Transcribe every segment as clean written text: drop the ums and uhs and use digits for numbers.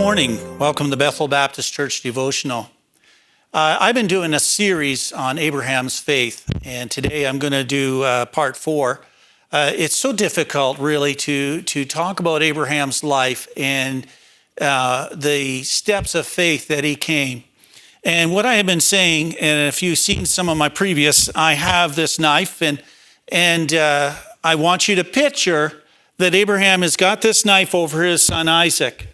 morning. Welcome to Bethel Baptist Church Devotional. I've been doing a series on Abraham's faith, and today I'm going to do part 4. It's so difficult, really, to talk about Abraham's life and the steps of faith that he came. And what I have been saying, and if you've seen some of my previous, I have this knife, and I want you to picture that Abraham has got this knife over his son Isaac.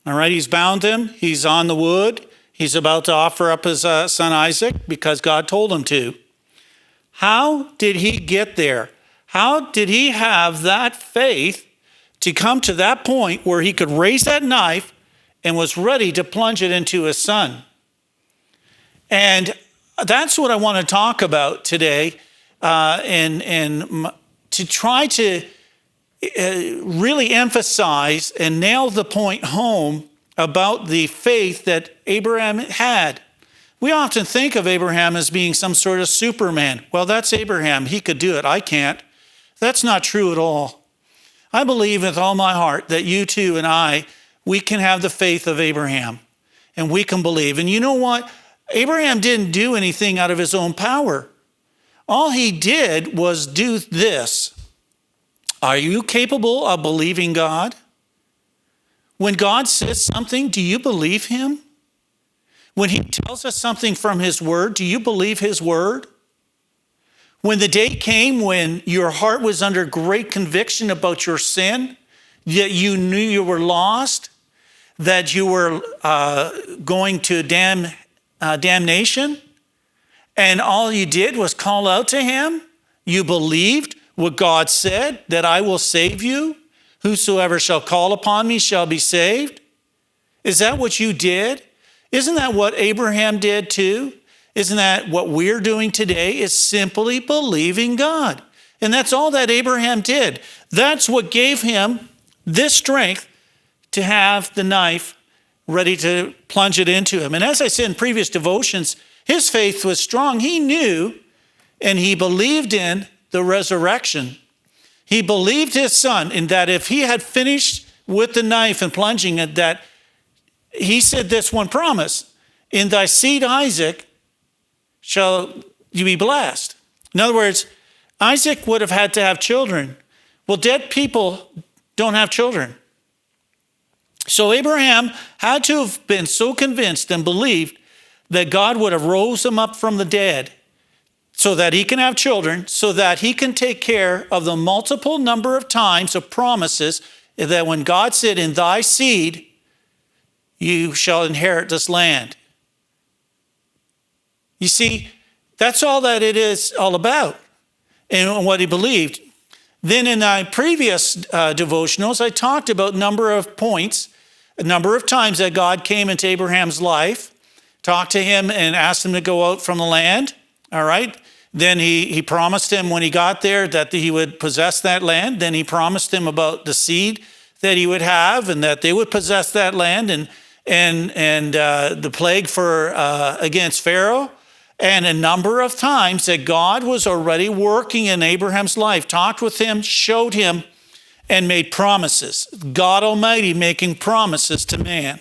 All right, he's bound him. He's on the wood. He's about to offer up his son Isaac because God told him to. How did he get there? How did he have that faith to come to that point where he could raise that knife and was ready to plunge it into his son? And that's what I want to talk about today, and to try to really emphasize and nail the point home about the faith that Abraham had. We often think of Abraham as being some sort of Superman. Well, that's Abraham. He could do it. I can't. That's not true at all. I believe with all my heart that you too and I, we can have the faith of Abraham, and we can believe. And you know what? Abraham didn't do anything out of his own power. All he did was do this. Are you capable of believing God? When God says something, do you believe him? When he tells us something from his word, do you believe his word? When the day came when your heart was under great conviction about your sin, that you knew you were lost, that you were going to damnation, and all you did was call out to him, you believed what God said, that I will save you. Whosoever shall call upon me shall be saved. Is that what you did? Isn't that what Abraham did too? Isn't that what we're doing today? Is simply believing God. And that's all that Abraham did. That's what gave him this strength to have the knife ready to plunge it into him. And as I said in previous devotions, his faith was strong. He knew and he believed in the resurrection. He believed his son in that if he had finished with the knife and plunging it, that he said this one promise, in thy seed Isaac shall you be blessed. In other words, Isaac would have had to have children. Well, dead people don't have children. So Abraham had to have been so convinced and believed that God would have rose him up from the dead so that he can have children, so that he can take care of the multiple number of times of promises that when God said, in thy seed, you shall inherit this land. You see, that's all that it is all about and what he believed. Then in my previous devotionals, I talked about a number of points, a number of times that God came into Abraham's life, talked to him and asked him to go out from the land, all right? Then he promised him when he got there that he would possess that land. Then he promised him about the seed that he would have and that they would possess that land and the plague for against Pharaoh. And a number of times that God was already working in Abraham's life, talked with him, showed him, and made promises. God Almighty making promises to man.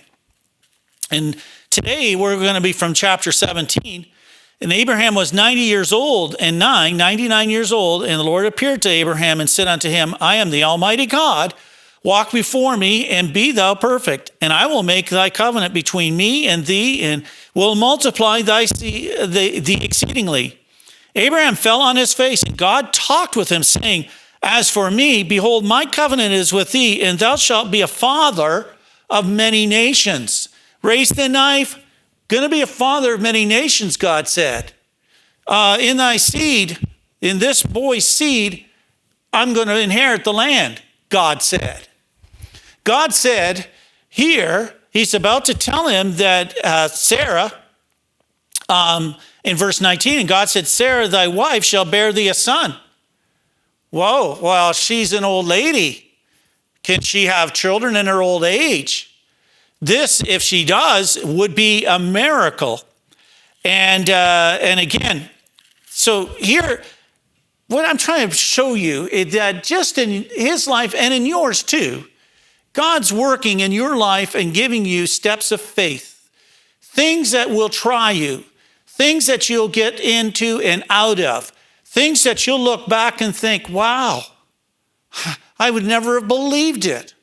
And today we're going to be from chapter 17. And Abraham was 99 years old, and the Lord appeared to Abraham and said unto him, I am the Almighty God, walk before me, and be thou perfect. And I will make thy covenant between me and thee, and will multiply thee exceedingly. Abraham fell on his face, and God talked with him, saying, As for me, behold, my covenant is with thee, and thou shalt be a father of many nations. Raise the knife. Going to be a father of many nations, God said. In thy seed, in this boy's seed, I'm going to inherit the land, God said. God said here, he's about to tell him that Sarah, in verse 19, and God said, Sarah, thy wife, shall bear thee a son. Whoa, well, she's an old lady. Can she have children in her old age? This, if she does, would be a miracle. And again, so here, what I'm trying to show you is that just in his life and in yours too, God's working in your life and giving you steps of faith, things that will try you, things that you'll get into and out of, things that you'll look back and think, wow, I would never have believed it.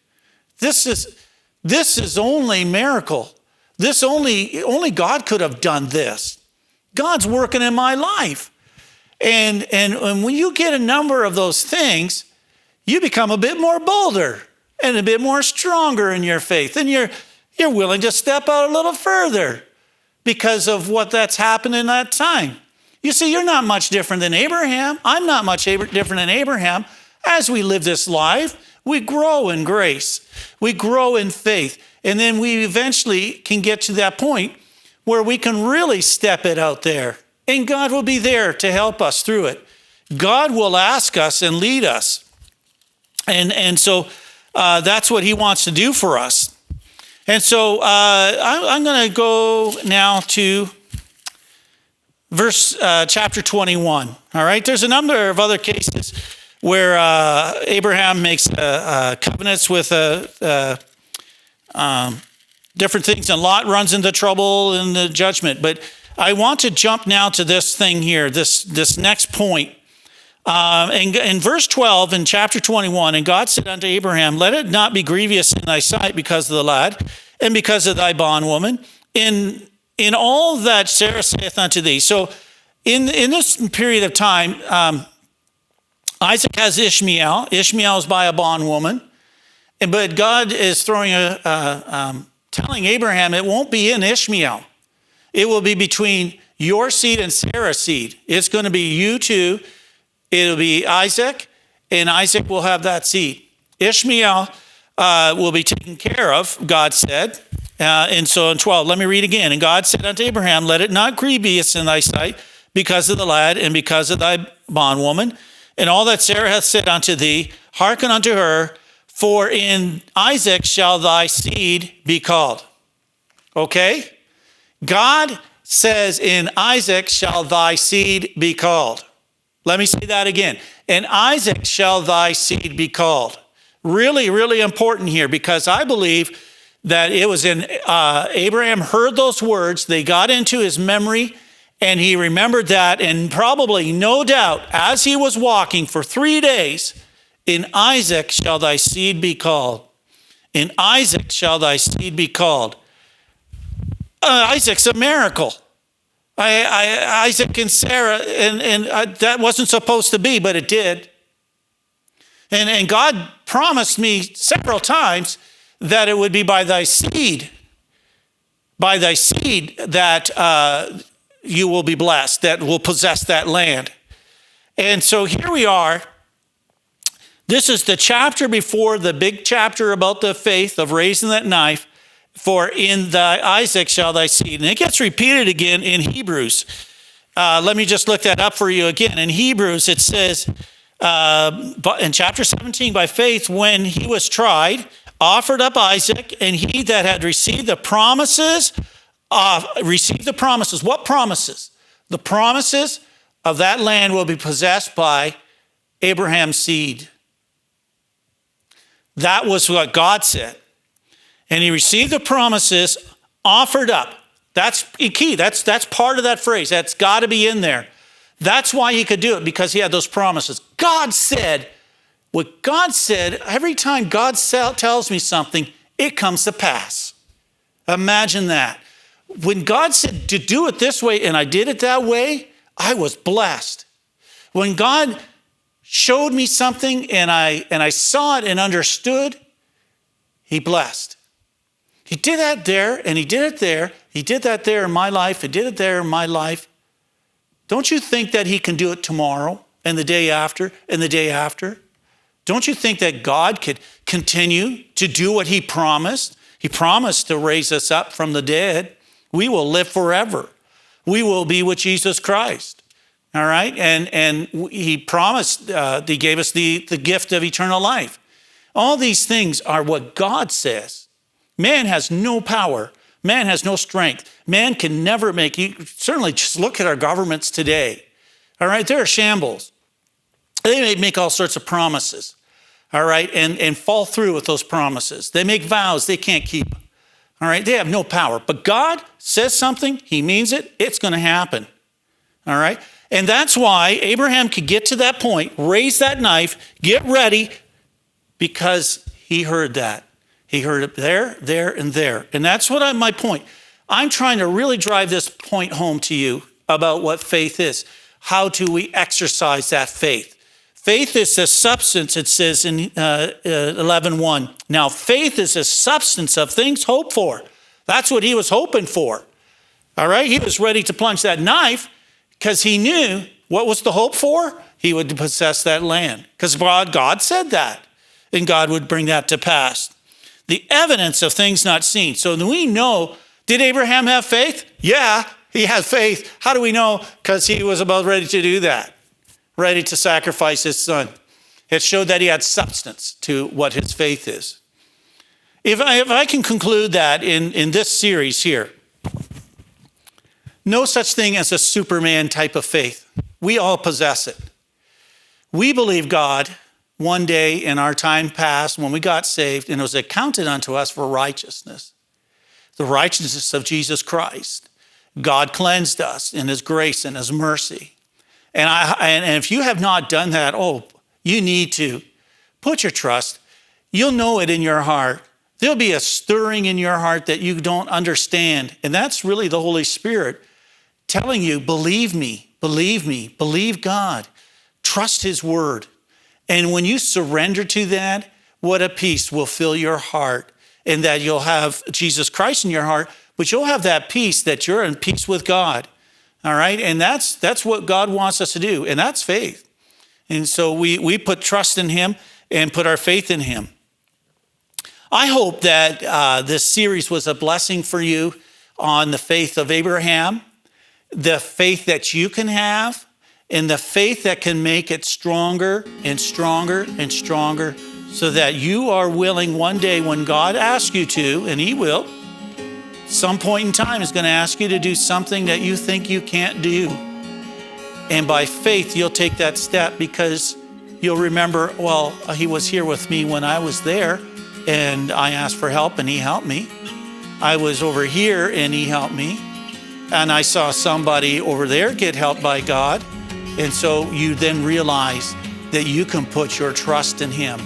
This is only miracle. This only God could have done this. God's working in my life. And when you get a number of those things, you become a bit more bolder and a bit more stronger in your faith. And you're willing to step out a little further because of what that's happened in that time. You see, you're not much different than Abraham. I'm not much different than Abraham. As we live this life, we grow in grace. We grow in faith. And then we eventually can get to that point where we can really step it out there. And God will be there to help us through it. God will ask us and lead us. And so that's what he wants to do for us. And so I'm going to go now to chapter 21. All right, there's a number of other cases where Abraham makes covenants with different things, and Lot runs into trouble in the judgment. But I want to jump now to this thing here, this next point. And in verse 12 in chapter 21, and God said unto Abraham, let it not be grievous in thy sight because of the lad, and because of thy bondwoman, in all that Sarah saith unto thee. So in this period of time, Isaac has Ishmael. Ishmael is by a bondwoman. But God is telling Abraham it won't be in Ishmael. It will be between your seed and Sarah's seed. It's going to be you two. It'll be Isaac, and Isaac will have that seed. Ishmael will be taken care of, God said. And so in 12, let me read again. And God said unto Abraham, let it not grievous in thy sight because of the lad and because of thy bondwoman, and all that Sarah hath said unto thee, hearken unto her, for in Isaac shall thy seed be called. Okay? God says, in Isaac shall thy seed be called. Let me say that again. In Isaac shall thy seed be called. Really, really important here, because I believe that it was in Abraham heard those words, they got into his memory, and he remembered that, and probably, no doubt, as he was walking for 3 days, in Isaac shall thy seed be called. In Isaac shall thy seed be called. Isaac's a miracle. Isaac and Sarah, and that wasn't supposed to be, but it did. And God promised me several times that it would be by thy seed that you will be blessed, that will possess that land. And so here we are. This is the chapter before the big chapter about the faith of raising that knife. For in thy Isaac shall thy seed. And it gets repeated again in Hebrews. Let me just look that up for you again. In Hebrews, it says, in chapter 17, by faith, when he was tried, offered up Isaac, and he that had received the promises, What promises? The promises of that land will be possessed by Abraham's seed. That was what God said. And he received the promises, offered up. That's key. That's part of that phrase. That's got to be in there. That's why he could do it, because he had those promises. God said, what God said, every time God tells me something, it comes to pass. Imagine that. When God said to do it this way, and I did it that way, I was blessed. When God showed me something and I saw it and understood, he blessed. He did that there, and he did it there. He did that there in my life. He did it there in my life. Don't you think that he can do it tomorrow and the day after and the day after? Don't you think that God could continue to do what he promised? He promised to raise us up from the dead. We will live forever. We will be with Jesus Christ. All right? And he promised, he gave us the gift of eternal life. All these things are what God says. Man has no power. Man has no strength. Man can never make, you certainly just look at our governments today. All right, they're shambles. They may make all sorts of promises. all right, and fall through with those promises. They make vows they can't keep, all right? They have no power. But God says something, he means it, it's going to happen, all right? And that's why Abraham could get to that point, raise that knife, get ready, because he heard that. He heard it there, and there. And that's what my point. I'm trying to really drive this point home to you about what faith is. How do we exercise that faith? Faith is a substance, it says in 11:1. Now, faith is a substance of things hoped for. That's what he was hoping for. All right? He was ready to plunge that knife because he knew what was the hope for? He would possess that land. Because God said that, and God would bring that to pass. The evidence of things not seen. So we know, did Abraham have faith? Yeah, he had faith. How do we know? Because he was about ready to do that. Ready to sacrifice his son. It showed that he had substance to what his faith is. If I can conclude that in this series here, no such thing as a Superman type of faith. We all possess it. We believe God one day in our time past when we got saved, and it was accounted unto us for righteousness. The righteousness of Jesus Christ. God cleansed us in his grace and his mercy. And if you have not done that, you need to put your trust. You'll know it in your heart. There'll be a stirring in your heart that you don't understand. And that's really the Holy Spirit telling you, believe me, believe God. Trust his word. And when you surrender to that, what a peace will fill your heart. And that you'll have Jesus Christ in your heart, but you'll have that peace that you're in peace with God. All right, and that's what God wants us to do, and that's faith. And so we put trust in him and put our faith in him. I hope that this series was a blessing for you on the faith of Abraham, the faith that you can have, and the faith that can make it stronger and stronger and stronger, so that you are willing one day when God asks you to, and he will, some point in time is going to ask you to do something that you think you can't do. And by faith, you'll take that step because you'll remember, he was here with me when I was there and I asked for help and he helped me. I was over here and he helped me. And I saw somebody over there get helped by God. And so you then realize that you can put your trust in him.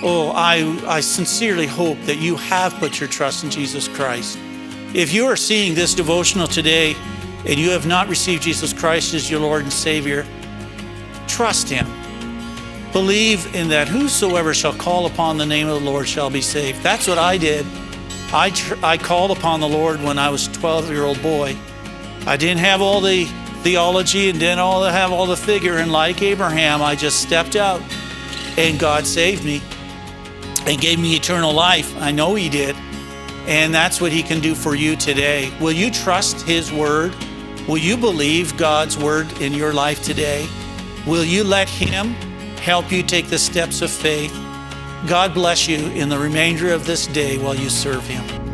I sincerely hope that you have put your trust in Jesus Christ. If you are seeing this devotional today and you have not received Jesus Christ as your Lord and Savior, trust him. Believe in that whosoever shall call upon the name of the Lord shall be saved. That's what I did. I called upon the Lord when I was a 12-year-old boy. I didn't have all the theology and didn't have all the figure. And like Abraham, I just stepped out and God saved me and gave me eternal life. I know he did. And that's what he can do for you today. Will you trust his word? Will you believe God's word in your life today? Will you let him help you take the steps of faith? God bless you in the remainder of this day while you serve him.